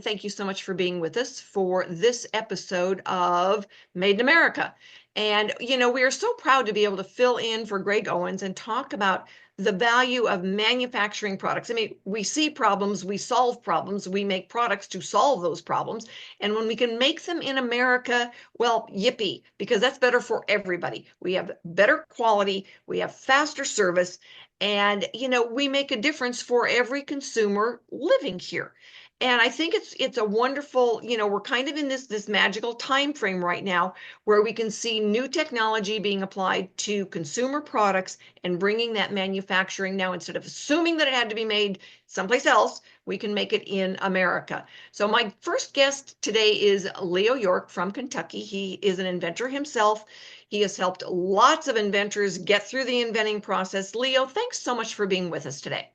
Thank you so much for being with us for this episode of Made in America. And, we are so proud to be able to fill in for Greg Owens and talk about the value of manufacturing products. I mean, we see problems, we solve problems, we make products to solve those problems. And when we can make them in America, well, yippee, because that's better for everybody. We have better quality, we have faster service, and, we make a difference for every consumer living here. And I think it's a wonderful, we're kind of in this magical time frame right now where we can see new technology being applied to consumer products and bringing that manufacturing now, instead of assuming that it had to be made someplace else, we can make it in America. So my first guest today is Leo York from Kentucky. He is an inventor himself. He has helped lots of inventors get through the inventing process. Leo, thanks so much for being with us today.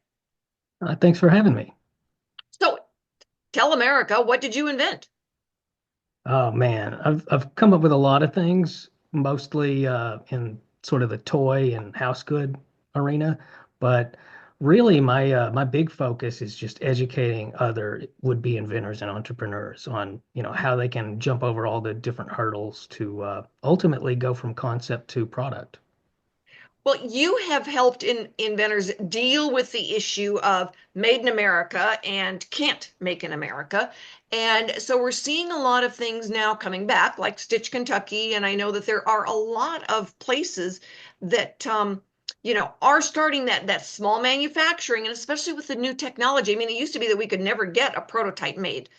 Thanks for having me. So tell America, what did you invent? Oh man, I've come up with a lot of things, mostly in sort of the toy and house good arena, but really my big focus is just educating other would-be inventors and entrepreneurs on, how they can jump over all the different hurdles to ultimately go from concept to product. Well, you have helped inventors deal with the issue of made in America and can't make in America. And so we're seeing a lot of things now coming back, like Stitch Kentucky. And I know that there are a lot of places that, are starting that small manufacturing, and especially with the new technology. I mean, it used to be that we could never get a prototype made.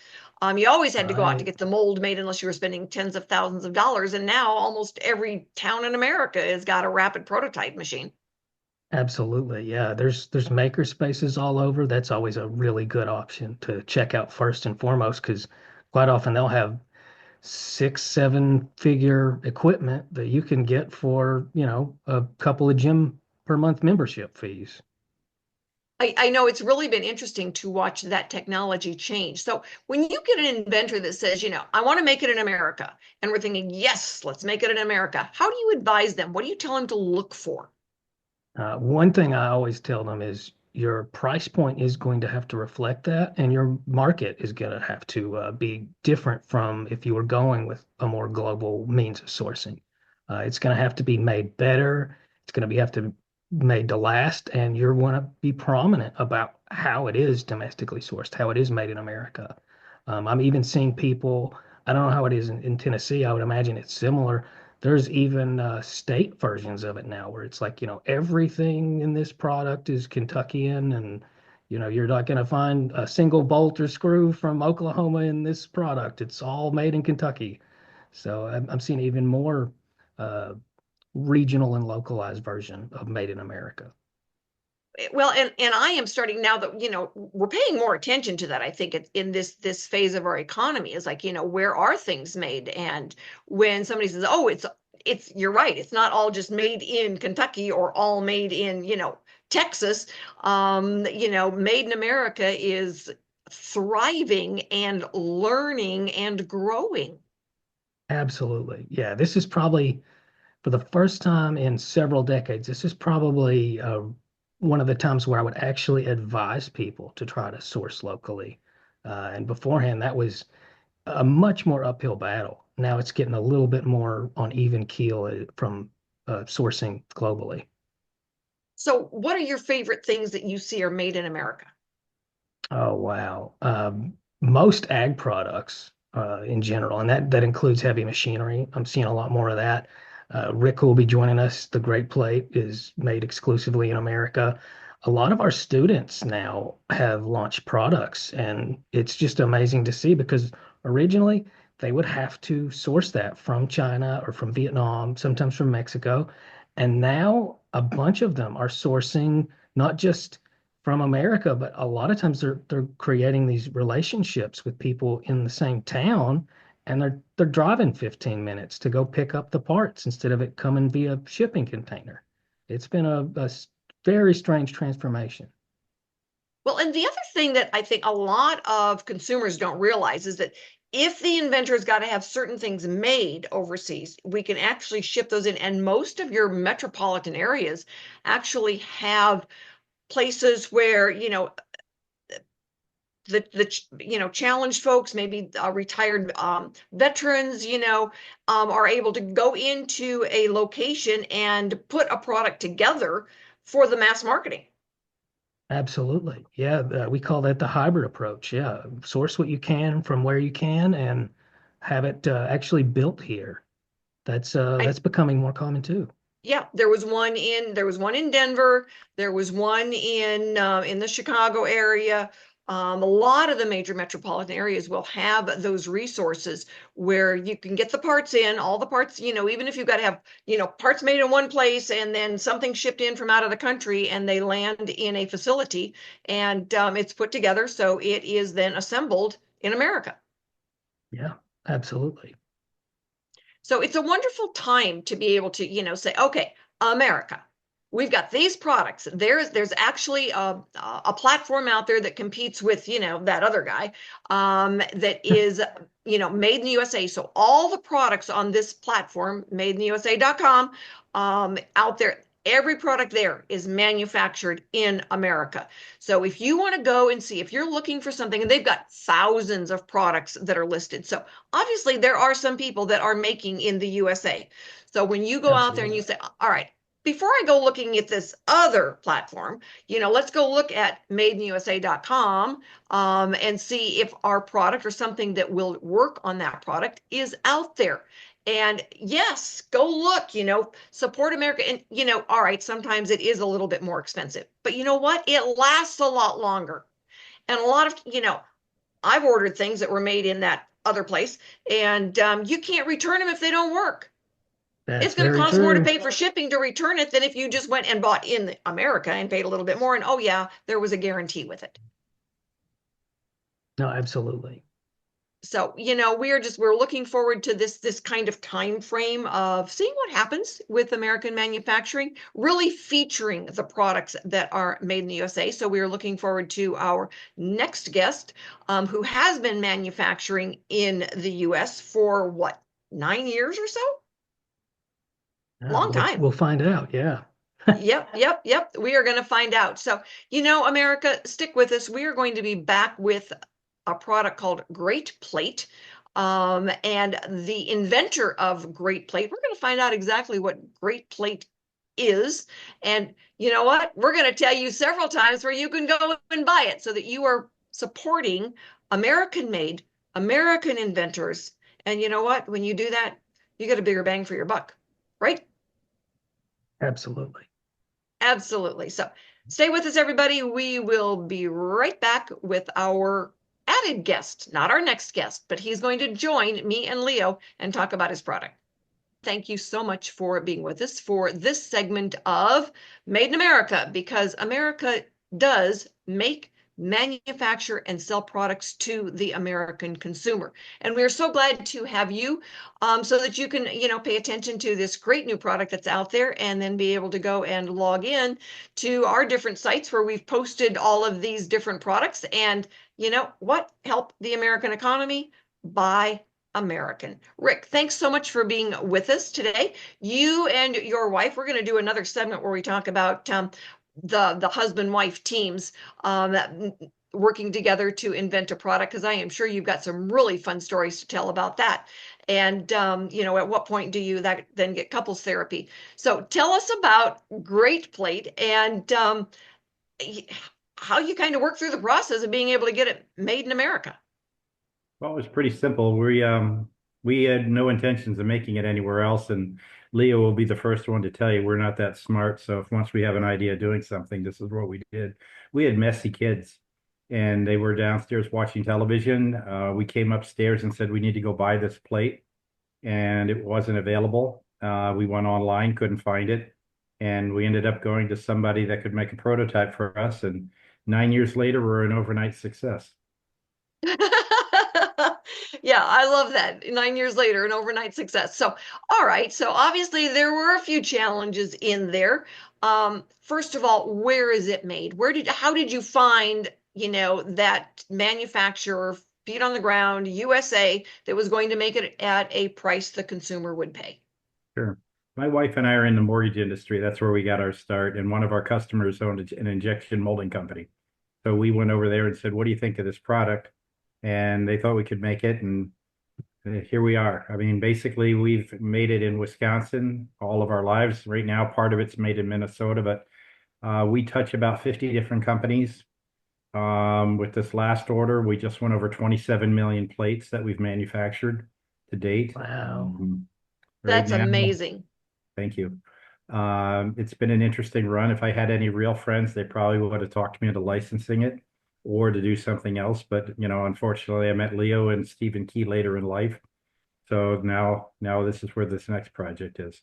You always had to go out to Right. get the mold made unless you were spending tens of thousands of dollars. And now almost every town in America has got a rapid prototype machine. Absolutely. Yeah. There's maker spaces all over. That's always a really good option to check out first and foremost, because quite often they'll have six, seven figure equipment that you can get for, a couple of gym per month membership fees. I know it's really been interesting to watch that technology change. So when you get an inventor that says, I want to make it in America, and we're thinking, yes, let's make it in America, how do you advise them? What do you tell them to look for? One thing I always tell them is your price point is going to have to reflect that, and your market is going to have to be different from if you were going with a more global means of sourcing. It's going to have to be made better. It's going to be have to made to last, and you're going to be prominent about how it is domestically sourced, how it is made in America. I'm even seeing people. I don't know how it is in Tennessee. I would imagine it's similar. There's even state versions of it now where it's like, everything in this product is Kentuckian, and, you're not going to find a single bolt or screw from Oklahoma in this product. It's all made in Kentucky. So I'm seeing even more uh, regional and localized version of Made in America. Well, and I am starting now that, we're paying more attention to that. I think it's in this phase of our economy is like, where are things made? And when somebody says, oh, it's you're right, it's not all just made in Kentucky or all made in, Texas. Made in America is thriving and learning and growing. Absolutely. Yeah, this is probably for the first time in several decades, this is probably one of the times where I would actually advise people to try to source locally. And beforehand, that was a much more uphill battle. Now it's getting a little bit more on even keel from sourcing globally. So what are your favorite things that you see are made in America? Oh, wow. Most ag products in general, and that includes heavy machinery. I'm seeing a lot more of that. Rick will be joining us. The Great Plate is made exclusively in America. A lot of our students now have launched products, and it's just amazing to see because originally they would have to source that from China or from Vietnam, sometimes from Mexico. And now a bunch of them are sourcing not just from America, but a lot of times they're creating these relationships with people in the same town, and they're driving 15 minutes to go pick up the parts instead of it coming via shipping container. It's been a very strange transformation. Well, and the other thing that I think a lot of consumers don't realize is that if the inventor's got to have certain things made overseas, we can actually ship those in. And most of your metropolitan areas actually have places where, challenged folks, maybe retired veterans, are able to go into a location and put a product together for the mass marketing. Absolutely. Yeah, we call that the hybrid approach. Yeah, source what you can from where you can and have it actually built here. I That's becoming more common too. Yeah, there was one in Denver, there was one in the Chicago area. A lot of the major metropolitan areas will have those resources where you can get the parts in, all the parts, even if you've got to have, parts made in one place and then something shipped in from out of the country and they land in a facility and it's put together so it is then assembled in America. Yeah, absolutely. So it's a wonderful time to be able to, say, okay, America, we've got these products. There's actually a platform out there that competes with, that other guy that is, made in the USA. So all the products on this platform, madeinusa.com, out there, every product there is manufactured in America. So if you want to go and see, if you're looking for something, and they've got thousands of products that are listed. So obviously there are some people that are making in the USA. So when you go out there and you Absolutely. say, all right, before I go looking at this other platform, let's go look at madeinusa.com and see if our product or something that will work on that product is out there. And yes, go look, support America. And, all right, sometimes it is a little bit more expensive, but you know what? It lasts a lot longer. And a lot of, I've ordered things that were made in that other place, and you can't return them if they don't work. It's That's going to very cost more to true. pay for shipping to return it than if you just went and bought in America and paid a little bit more. And oh, yeah, there was a guarantee with it. No, absolutely. So, we're looking forward to this kind of time frame of seeing what happens with American manufacturing, really featuring the products that are made in the USA. So we are looking forward to our next guest, who has been manufacturing in the US for what, 9 years or so? Long time. We'll find out. Yeah. Yep, yep, yep. We are going to find out. So, America, stick with us. We are going to be back with a product called Great Plate. And the inventor of Great Plate, we're going to find out exactly what Great Plate is. And you know what? We're going to tell you several times where you can go and buy it so that you are supporting American made, American inventors. And you know what? When you do that, you get a bigger bang for your buck, right? Absolutely. Absolutely. So stay with us, everybody. We will be right back with our added guest, not our next guest, but he's going to join me and Leo and talk about his product. Thank you so much for being with us for this segment of Made in America, because America does make, manufacture, and sell products to the American consumer. And we are so glad to have you, so that you can, pay attention to this great new product that's out there and then be able to go and log in to our different sites where we've posted all of these different products and, help the American economy. Buy American. Rick, thanks so much for being with us today. You and your wife, we're going to do another segment where we talk about the husband-wife teams that working together to invent a product, because I am sure you've got some really fun stories to tell about that. And at what point do you then get couples therapy? So tell us about Great Plate and how you kind of work through the process of being able to get it made in America. Well, it was pretty simple. We had no intentions of making it anywhere else, and Leo will be the first one to tell you we're not that smart. So if once we have an idea of doing something, this is what we did. We had messy kids, and they were downstairs watching television. We came upstairs and said we need to go buy this plate, and it wasn't available. We went online, couldn't find it, and we ended up going to somebody that could make a prototype for us. And 9 years later, we're an overnight success. Yeah, I love that. 9 years later, an overnight success. So, all right. So obviously there were a few challenges in there. First of all, where is it made? How did you find, that manufacturer, feet on the ground, USA, that was going to make it at a price the consumer would pay? Sure. My wife and I are in the mortgage industry. That's where we got our start. And one of our customers owned an injection molding company. So we went over there and said, what do you think of this product? And they thought we could make it. And here we are. I mean, basically, we've made it in Wisconsin all of our lives. Right now, part of it's made in Minnesota, but we touch about 50 different companies. With this last order, we just went over 27 million plates that we've manufactured to date. Wow. Right That's now, amazing. thank you. It's been an interesting run. If I had any real friends, they probably would have talked me into licensing it or to do something else. But, you know, unfortunately, I met Leo and Stephen Key later in life. So now this is where this next project is.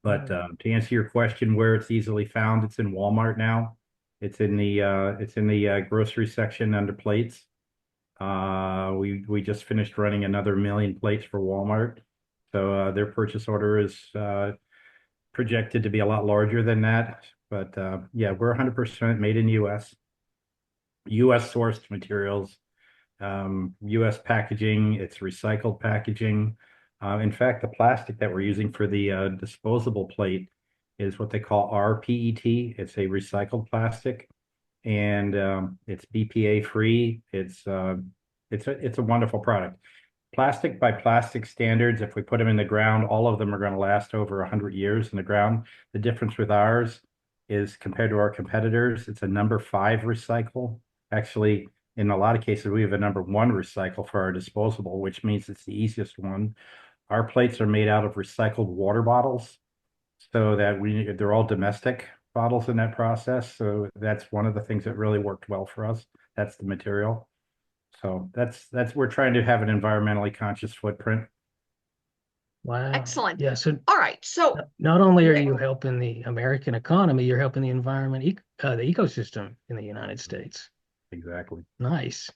But to answer your question, where it's easily found, it's in Walmart now. It's in the grocery section under plates. We just finished running another 1 million plates for Walmart. So their purchase order is projected to be a lot larger than that. But yeah, we're 100% made in US. US sourced materials, US packaging, it's recycled packaging. In fact, the plastic that we're using for the disposable plate is what they call rPET. It's a recycled plastic, and it's BPA free. It's a wonderful product. Plastic by plastic standards, if we put them in the ground, all of them are going to last over 100 years in the ground. The difference with ours is compared to our competitors, it's a number 5 recycle. Actually, in a lot of cases, we have a number 1 recycle for our disposable, which means it's the easiest one. Our plates are made out of recycled water bottles, so that they're all domestic bottles in that process. So that's one of the things that really worked well for us. That's the material. So that's we're trying to have an environmentally conscious footprint. Wow. Excellent. Yeah. So All right. So not only are you helping the American economy, you're helping the environment, the ecosystem in the United States. Exactly. Nice.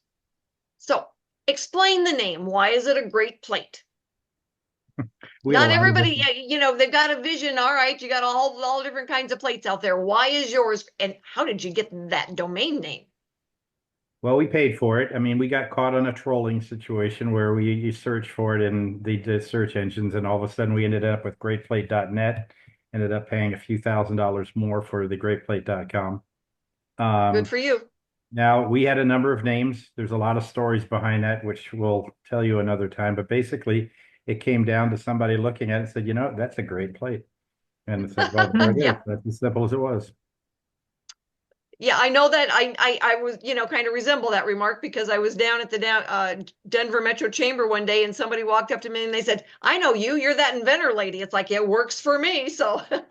So explain the name. Why is it a great plate? Not everybody, you know, they've got a vision. All right, you got all different kinds of plates out there. Why is yours? And how did you get that domain name? Well, we paid for it. I mean, we got caught on a trolling situation where you search for it in the search engines, and all of a sudden we ended up with greatplate.net, ended up paying a few $1,000s more for the greatplate.com. Good for you. Now, we had a number of names. There's a lot of stories behind that, which we'll tell you another time. But basically, it came down to somebody looking at it and said, you know, that's a great plate. And it's like, well, there it is. That's as simple as it was. Yeah, I know that I was, you know, kind of resemble that remark because I was down at the Denver Metro Chamber one day and somebody walked up to me and they said, I know you, you're that inventor lady. It's like, it works for me. So There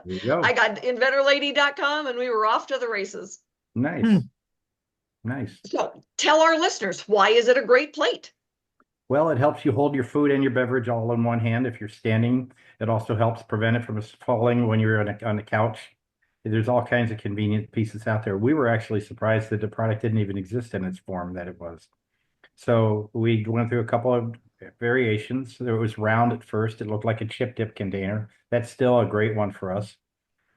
you go. I got inventorlady.com and we were off to the races. Nice. Nice. So tell our listeners, why is it a great plate? Well, it helps you hold your food and your beverage all in one hand if you're standing. It also helps prevent it from falling when you're on the couch. There's all kinds of convenient pieces out there. We were actually surprised that the product didn't even exist in its form that it was. So we went through a couple of variations. It was round at first. It looked like a chip dip container. That's still a great one for us.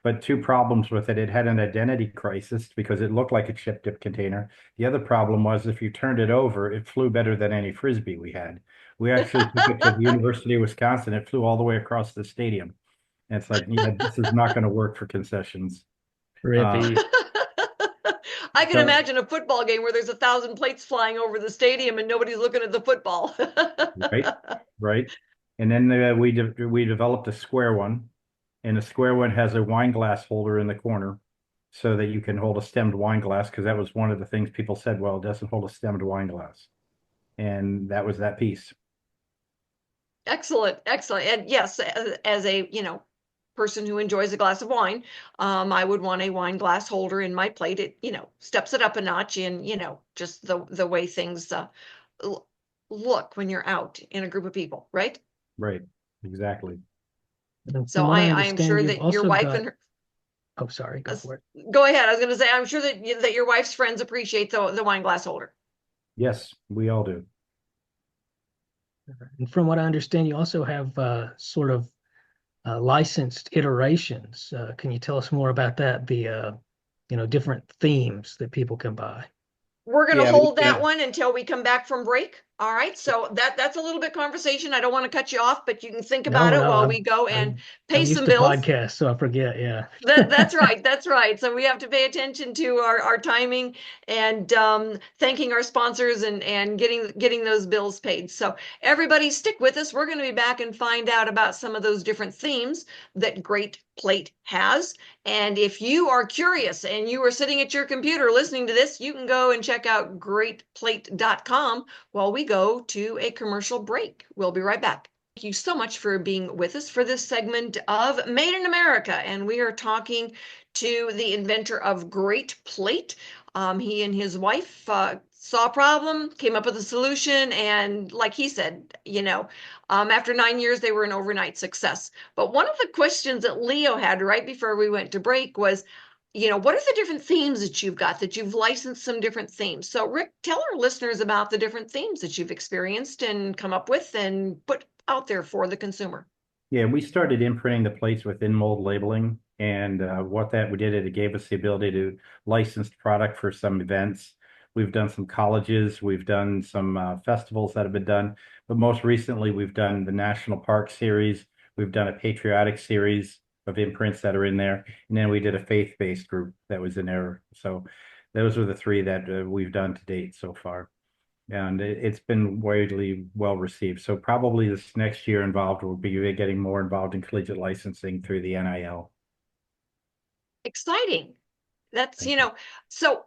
But 2 problems with it. It had an identity crisis because it looked like a chip dip container. The other problem was if you turned it over, it flew better than any Frisbee we had. We actually took it to the University of Wisconsin. It flew all the way across the stadium. And it's like, yeah, this is not going to work for concessions. Rippy. I can imagine a football game where there's 1,000 plates flying over the stadium and nobody's looking at the football. Right. And then we developed a square one. And the square one has a wine glass holder in the corner so that you can hold a stemmed wine glass, because that was one of the things people said, well, it doesn't hold a stemmed wine glass. And that was that piece. Excellent. And yes, as a, you know, person who enjoys a glass of wine, I would want a wine glass holder in my plate. It, you know, steps it up a notch in, you know, just the way things look when you're out in a group of people, right? Right. Exactly. So I am sure that your wife and her, oh, sorry, go for it. Go ahead. I was going to say, I'm sure that your wife's friends appreciate the wine glass holder. Yes, we all do. And from what I understand, you also have sort of licensed iterations. Can you tell us more about that? The you know, different themes that people can buy. We're going to Yeah, hold that one until we come back from break. All right. So that's a little bit conversation. I don't want to cut you off, but you can think about No, it no, while we go and pay I'm some used to bills. podcasts, so I forget. Yeah. That's right. That's right. So we have to pay attention to our timing and thanking our sponsors and getting those bills paid. So everybody stick with us. We're going to be back and find out about some of those different themes that Great Plate has. And if you are curious and you are sitting at your computer listening to this, you can go and check out greatplate.com while we go to a commercial break. We'll be right back. Thank you so much for being with us for this segment of Made in America. And we are talking to the inventor of Great Plate. He and his wife saw a problem, came up with a solution, and like he said, after 9 years, they were an overnight success. But one of the questions that Leo had right before we went to break was, what are the different themes that you've got, that you've licensed some different themes? So Rick, tell our listeners about the different themes that you've experienced and come up with and put out there for the consumer. Yeah, we started imprinting the plates with in-mold labeling, and what that we did, it gave us the ability to license product for some events. We've done some colleges, we've done some festivals that have been done, but most recently we've done the National Park Series, we've done a patriotic series of imprints that are in there, and then we did a faith-based group that was in there. So those are the three that we've done to date so far. And it's been widely well received. So probably this next year involved will be getting more involved in collegiate licensing through the NIL. Exciting. That's, Thank you. so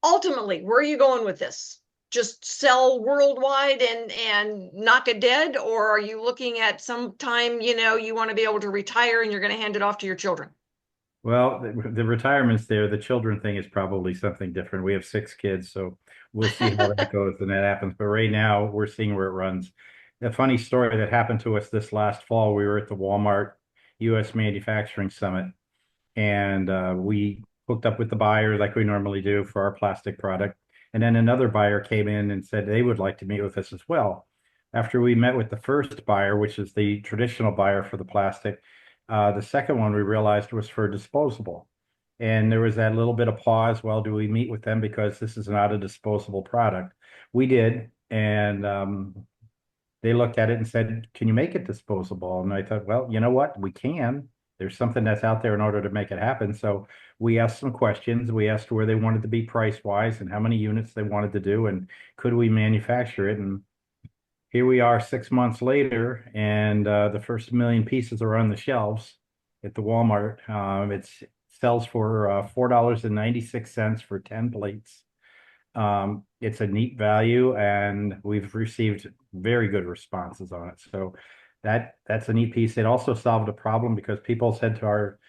ultimately, where are you going with this? Just sell worldwide and knock it dead? Or are you looking at some time, you want to be able to retire and you're going to hand it off to your children? Well, the retirement's there. The children thing is probably something different. We have 6 kids, so we'll see how that goes when that happens. But right now, we're seeing where it runs. A funny story that happened to us this last fall, we were at the Walmart U.S. Manufacturing Summit, and we hooked up with the buyer like we normally do for our plastic product. And then another buyer came in and said they would like to meet with us as well. After we met with the first buyer, which is the traditional buyer for the plastic, the second one we realized was for disposable. And there was that little bit of pause. Well, do we meet with them because this is not a disposable product? We did. And they looked at it and said, can you make it disposable? And I thought, well, you know what? We can. There's something that's out there in order to make it happen. So we asked some questions. We asked where they wanted to be price-wise and how many units they wanted to do and could we manufacture it. And here we are 6 months later, and the first 1,000,000 pieces are on the shelves at the Walmart. It sells for $4.96 for 10 plates. It's a neat value, and we've received very good responses on it. So that's a neat piece. It also solved a problem because people said to our,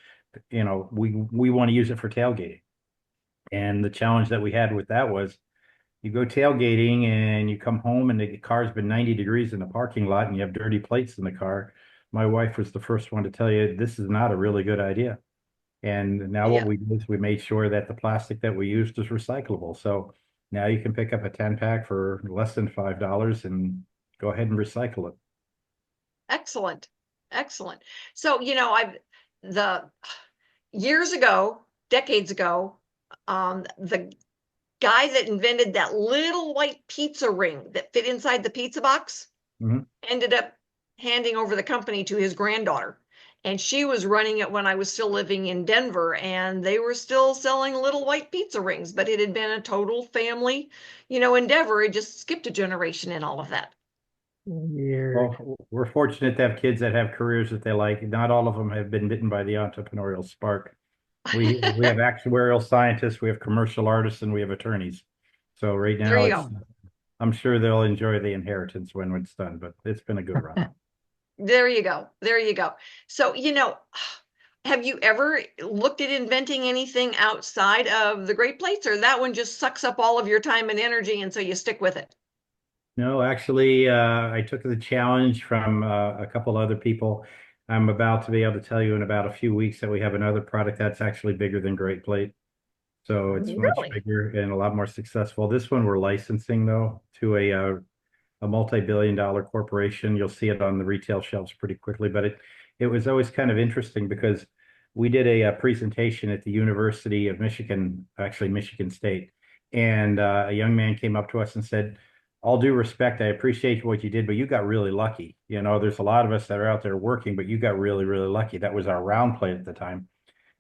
we want to use it for tailgating. And the challenge that we had with that was you go tailgating and you come home and the car's been 90 degrees in the parking lot and you have dirty plates in the car. My wife was the first one to tell you this is not a really good idea. And now what we did is we made sure that the plastic that we used is recyclable. So now you can pick up a 10-pack for less than $5 and go ahead and recycle it. Excellent. Excellent. So, years ago, decades ago, the guy that invented that little white pizza ring that fit inside the pizza box ended up handing over the company to his granddaughter. And she was running it when I was still living in Denver, and they were still selling little white pizza rings, but it had been a total family, endeavor. It just skipped a generation in all of that. Weird. Well, we're fortunate to have kids that have careers that they like. Not all of them have been bitten by the entrepreneurial spark. We have actuarial scientists, we have commercial artists, and we have attorneys. So right now, I'm sure they'll enjoy the inheritance when it's done, but it's been a good run. There you go. There you go. So, have you ever looked at inventing anything outside of the Great Plates, or that one just sucks up all of your time and energy, and so you stick with it? No, actually, I took the challenge from a couple other people. I'm about to be able to tell you in about a few weeks that we have another product that's actually bigger than Great Plate. So it's much bigger and a lot more successful. This one we're licensing though to a multi-billion-dollar corporation. You'll see it on the retail shelves pretty quickly, but it was always kind of interesting because we did a presentation at the University of Michigan, actually Michigan State, And a young man came up to us and said, all due respect, I appreciate what you did, but you got really lucky. You know, there's a lot of us that are out there working, but you got really, really lucky. That was our round plate at the time.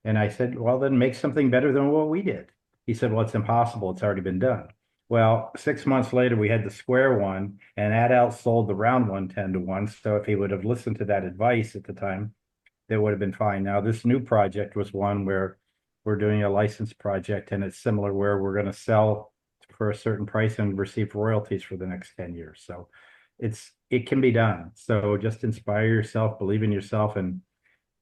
And I said, well, then make something better than what we did. He said, well, it's impossible. It's already been done. Well, 6 months later, we had the square one, and that outsold the round one 10-1. So if he would have listened to that advice at the time, that would have been fine. Now, this new project was one where we're doing a license project, and it's similar where we're going to sell for a certain price and receive royalties for the next 10 years. So it can be done. So just inspire yourself, believe in yourself. And,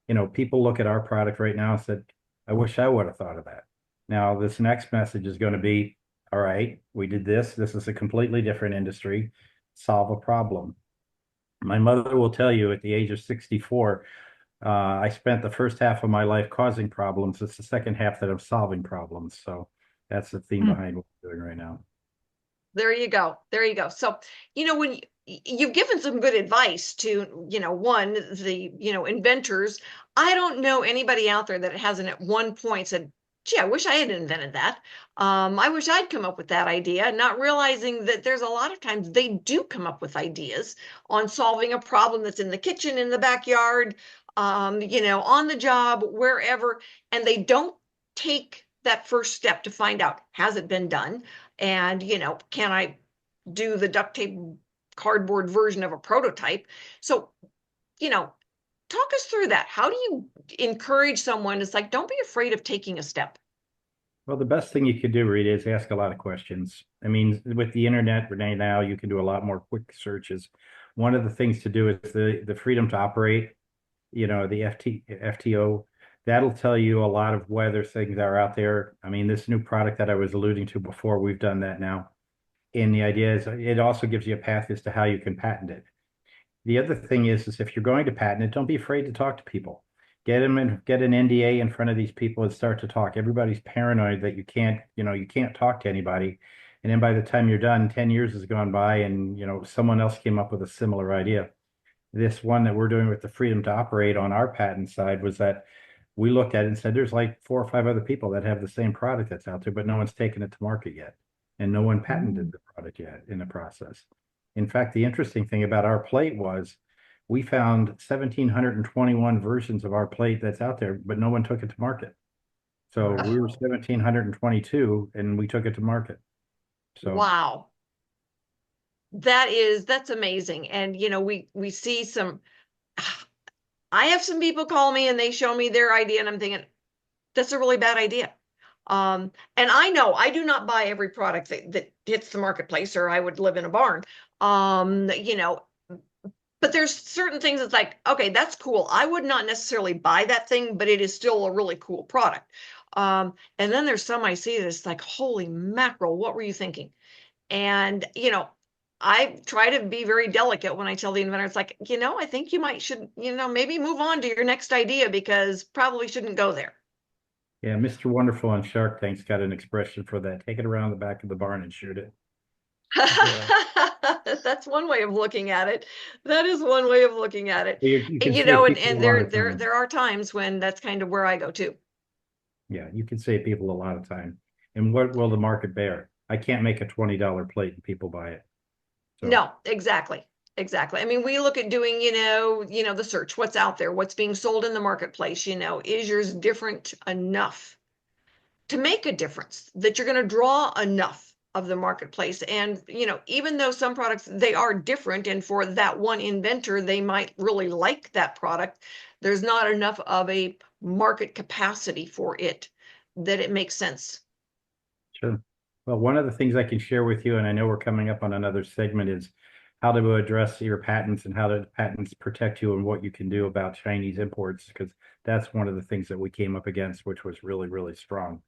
you know, people look at our product right now and said, I wish I would have thought of that. Now, this next message is going to be, all right, we did this. This is a completely different industry. Solve a problem. My mother will tell you at the age of 64, I spent the first half of my life causing problems. It's the second half that I'm solving problems. So that's the theme behind what we're doing right now. There you go. There you go. So, you know, when you've given some good advice to, you know, one, the, you know, inventors, I don't know anybody out there that hasn't at one point said, gee, I wish I had invented that. I wish I'd come up with that idea, not realizing that there's a lot of times they do come up with ideas on solving a problem that's in the kitchen, in the backyard, you know, on the job, wherever, and they don't take that first step to find out, has it been done? And, you know, can I do the duct tape cardboard version of a prototype? So, you know, talk us through that. How do you encourage someone? It's like, don't be afraid of taking a step. Well, the best thing you could do, Rita, is ask a lot of questions. I mean, with the internet right now, you can do a lot more quick searches. One of the things to do is the freedom to operate, you know, the FTO. That'll tell you a lot of whether things are out there. I mean, this new product that I was alluding to before, we've done that now. And the idea is it also gives you a path as to how you can patent it. The other thing is if you're going to patent it, don't be afraid to talk to people. Get them and get an NDA in front of these people and start to talk. Everybody's paranoid that you can't talk to anybody. And then by the time you're done, 10 years has gone by and, you know, someone else came up with a similar idea. This one that we're doing with the freedom to operate on our patent side was that we looked at it and said, there's like 4 or 5 other people that have the same product that's out there, but no one's taken it to market yet. And no one patented the product yet in the process. In fact, the interesting thing about our plate was we found 1,721 versions of our plate that's out there, but no one took it to market. So we were 1,722 and we took it to market. So wow. That's amazing. And, you know, we see some, I have some people call me and they show me their idea and I'm thinking, that's a really bad idea. And I know I do not buy every product that hits the marketplace or I would live in a barn. You know, but there's certain things that's like, okay, that's cool. I would not necessarily buy that thing, but it is still a really cool product. And then there's some I see that's like, holy mackerel, what were you thinking? And, you know, I try to be very delicate when I tell the inventor, it's like, you know, I think should, you know, maybe move on to your next idea because probably shouldn't go there. yeah, Mr. Wonderful on Shark Tank's got an expression for that. Take it around the back of the barn and shoot it. That's one way of looking at it. That is one way of looking at it. You can You save know, and people a lot of time. there are times when that's kind of where I go too. Yeah, you can save people a lot of time. And what will the market bear? I can't make a $20 plate and people buy it. So, No, exactly. Exactly. I mean, we look at doing, you know, the search, what's out there, what's being sold in the marketplace, you know, is yours different enough to make a difference that you're going to draw enough of the marketplace. And, you know, even though some products, they are different, and for that one inventor, they might really like that product, there's not enough of a market capacity for it that it makes sense. sure. Well, one of the things I can share with you, and I know we're coming up on another segment, is how to address your patents and how the patents protect you and what you can do about Chinese imports, because that's one of the things that we came up against, which was really, really strong.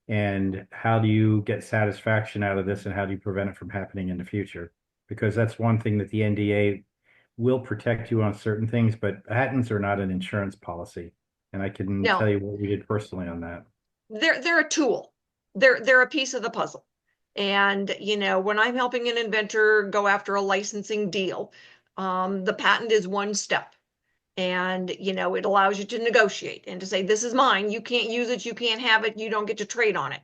And how do you get satisfaction out of this and how do you prevent it from happening in the future? Because that's one thing that the NDA will protect you on certain things, but patents are not an insurance policy. And I can No, tell you what we did personally on that. they're a tool. They're a piece of the puzzle. And, you know, when I'm helping an inventor go after a licensing deal, the patent is one step. And, you know, it allows you to negotiate and to say, this is mine. You can't use it. You can't have it. You don't get to trade on it.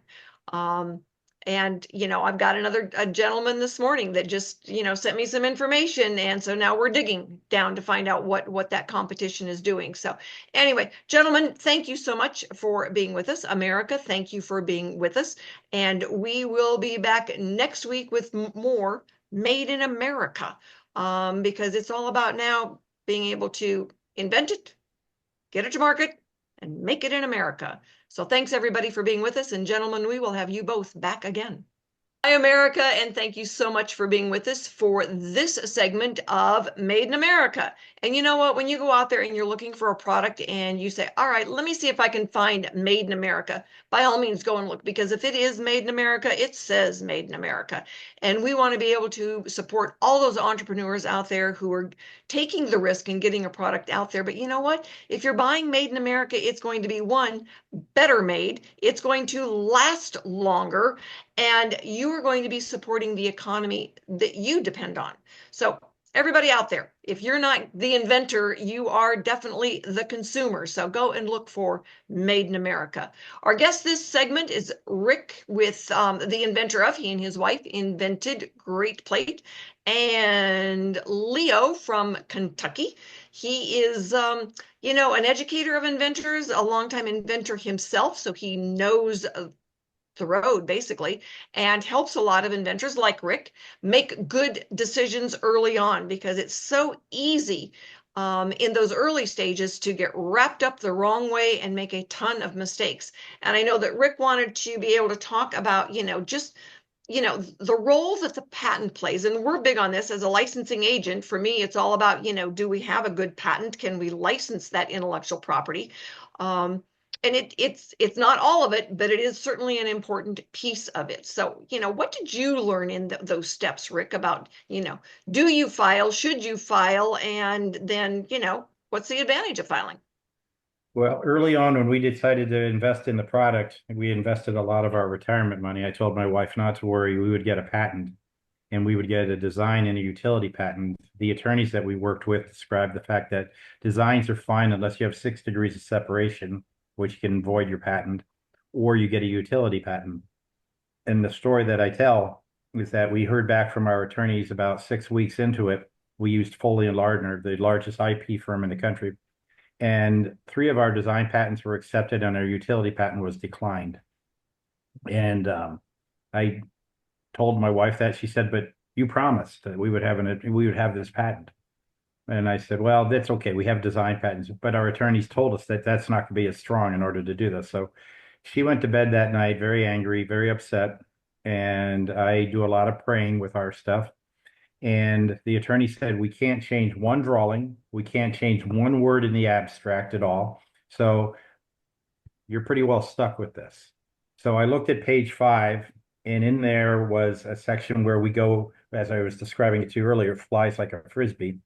Um, And, I've got a gentleman this morning that just, sent me some information. And so now we're digging down to find out what that competition is doing. So anyway, gentlemen, thank you so much for being with us. America, thank you for being with us. And we will be back next week with more Made in America, because it's all about now being able to invent it, get it to market, and make it in America. So thanks everybody for being with us. And gentlemen, we will have you both back again. Hi, America, and thank you so much for being with us for this segment of Made in America. And you know what? When you go out there and you're looking for a product and you say, all right, let me see if I can find Made in America, by all means, go and look, because if it is Made in America, it says Made in America. And we want to be able to support all those entrepreneurs out there who are taking the risk and getting a product out there. But you know what? If you're buying Made in America, it's going to be, one, better made, it's going to last longer, and you are going to be supporting the economy that you depend on. So everybody out there, if you're not the inventor, you are definitely the consumer. So go and look for Made in America. Our guest this segment is Rick with the inventor of, he and his wife invented Great Plate, and Leo from Kentucky. He is, an educator of inventors, a longtime inventor himself, so he knows the road basically, and helps a lot of inventors like Rick make good decisions early on, because it's so easy in those early stages to get wrapped up the wrong way and make a ton of mistakes. And I know that Rick wanted to be able to talk about, just the role that the patent plays. And we're big on this as a licensing agent. For me, it's all about, do we have a good patent? Can we license that intellectual property? And it's not all of it, but it is certainly an important piece of it. So, what did you learn in those steps, Rick, about, do you file, should you file, and then, what's the advantage of filing? Well, early on when we decided to invest in the product, we invested a lot of our retirement money. I told my wife not to worry, we would get a patent and we would get a design and a utility patent. The attorneys that we worked with described the fact that designs are fine unless you have 6 degrees of separation, which can void your patent, or you get a utility patent. And the story that I tell is that we heard back from our attorneys about 6 weeks into it. We used Foley and Lardner, the largest IP firm in the country. And 3 of our design patents were accepted and our utility patent was declined. And I told my wife that. She said, but you promised that we would have this patent. And I said, well, that's okay. We have design patents, but our attorneys told us that that's not going to be as strong in order to do this. So she went to bed that night very angry, very upset. And I do a lot of praying with our stuff. And the attorney said, we can't change one drawing. We can't change one word in the abstract at all. So you're pretty well stuck with this. So I looked at page 5, and in there was a section where we go, as I was describing it to you earlier, flies like a Frisbee.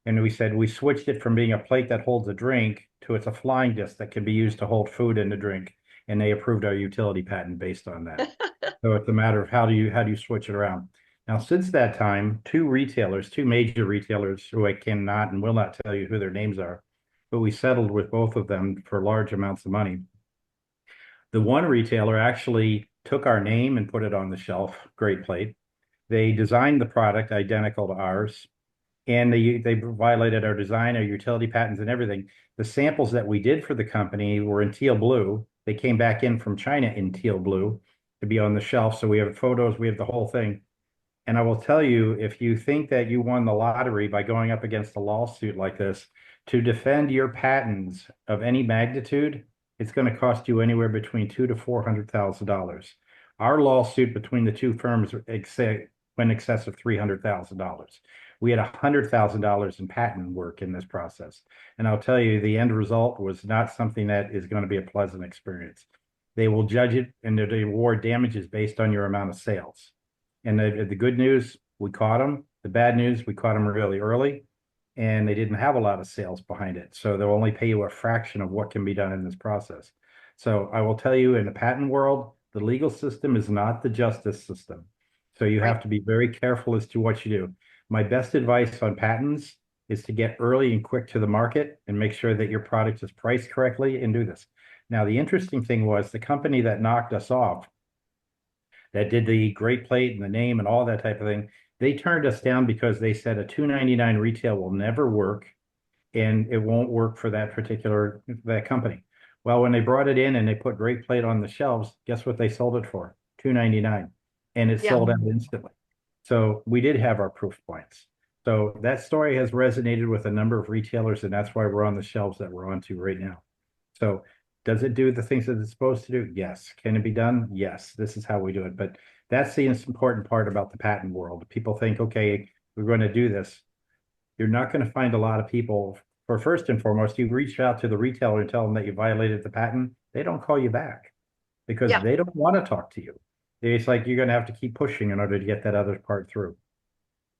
And we said we switched it from being a plate that holds a drink to it's a flying disc that can be used to hold food and a drink. And they approved our utility patent based on that. So it's a matter of how do you switch it around. Now, since that time, 2 major retailers who I cannot and will not tell you who their names are, but we settled with both of them for large amounts of money. The one retailer actually took our name and put it on the shelf, Great Plate. They designed the product identical to ours, and they violated our design, our utility patents, and everything. The samples that we did for the company were in teal blue. They came back in from China in teal blue to be on the shelf. So we have photos, we have the whole thing. And I will tell you, if you think that you won the lottery by going up against a lawsuit like this, to defend your patents of any magnitude, it's going to cost you anywhere between $200,000 to $400,000. Our lawsuit between the 2 firms went in excess of $300,000. We had $100,000 in patent work in this process. And I'll tell you, the end result was not something that is going to be a pleasant experience. They will judge it and they award damages based on your amount of sales. And the good news, we caught them. The bad news, we caught them really early, and they didn't have a lot of sales behind it. So they'll only pay you a fraction of what can be done in this process. So I will tell you, in the patent world, the legal system is not the justice system. So you have to be very careful as to what you do. My best advice on patents is to get early and quick to the market and make sure that your product is priced correctly and do this. Now, the interesting thing was the company that knocked us off, that did the great plate and the name and all that type of thing. They turned us down because they said a $2.99 retail will never work, and it won't work for that company. Well, when they brought it in and they put great plate on the shelves, guess what they sold it for? $2.99, and it Yeah. sold out instantly. So we did have our proof points. So that story has resonated with a number of retailers, and that's why we're on the shelves that we're onto right now. So does it do the things that it's supposed to do? Yes. Can it be done? Yes. This is how we do it. But that's the important part about the patent world. People think, okay, we're going to do this. You're not going to find a lot of people. For first and foremost, you reach out to the retailer and tell them that you violated the patent. They don't call you back because Yeah. they don't want to talk to you. It's like you're going to have to keep pushing in order to get that other part through.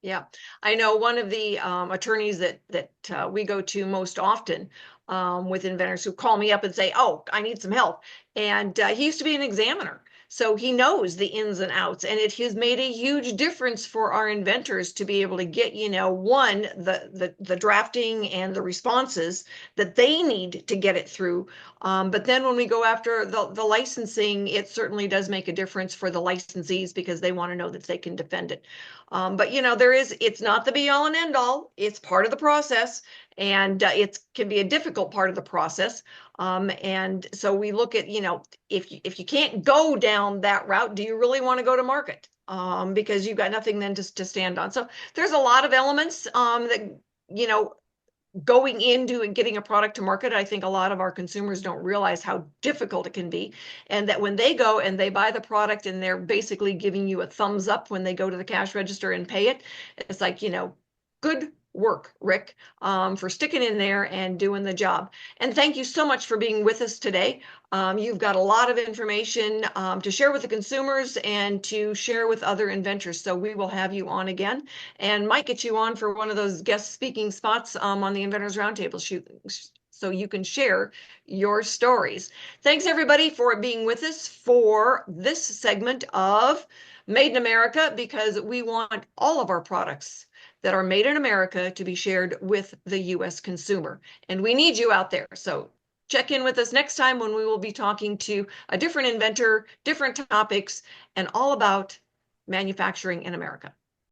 Yeah, I know one of the attorneys that we go to most often with inventors who call me up and say, "Oh, I need some help," and he used to be an examiner, so he knows the ins and outs, and it has made a huge difference for our inventors to be able to get, one, the drafting and the responses that they need to get it through. But then when we go after the licensing, it certainly does make a difference for the licensees because they want to know that they can defend it. But it's not the be all and end all. It's part of the process, and it can be a difficult part of the process. And so we look at, if you can't go down that route, do you really want to go to market? Because you've got nothing then to stand on. So there's a lot of elements that, going into and getting a product to market. I think a lot of our consumers don't realize how difficult it can be, and that when they go and they buy the product and they're basically giving you a thumbs up when they go to the cash register and pay it, it's like, good work, Rick, for sticking in there and doing the job. And thank you so much for being with us today. You've got a lot of information to share with the consumers and to share with other inventors. So we will have you on again, and might get you on for one of those guest speaking spots on the Inventors Roundtable shoot, so you can share your stories. Thanks everybody for being with us for this segment of Made in America, because we want all of our products that are made in America to be shared with the US consumer. And we need you out there. So check in with us next time when we will be talking to a different inventor, different topics, and all about manufacturing in America.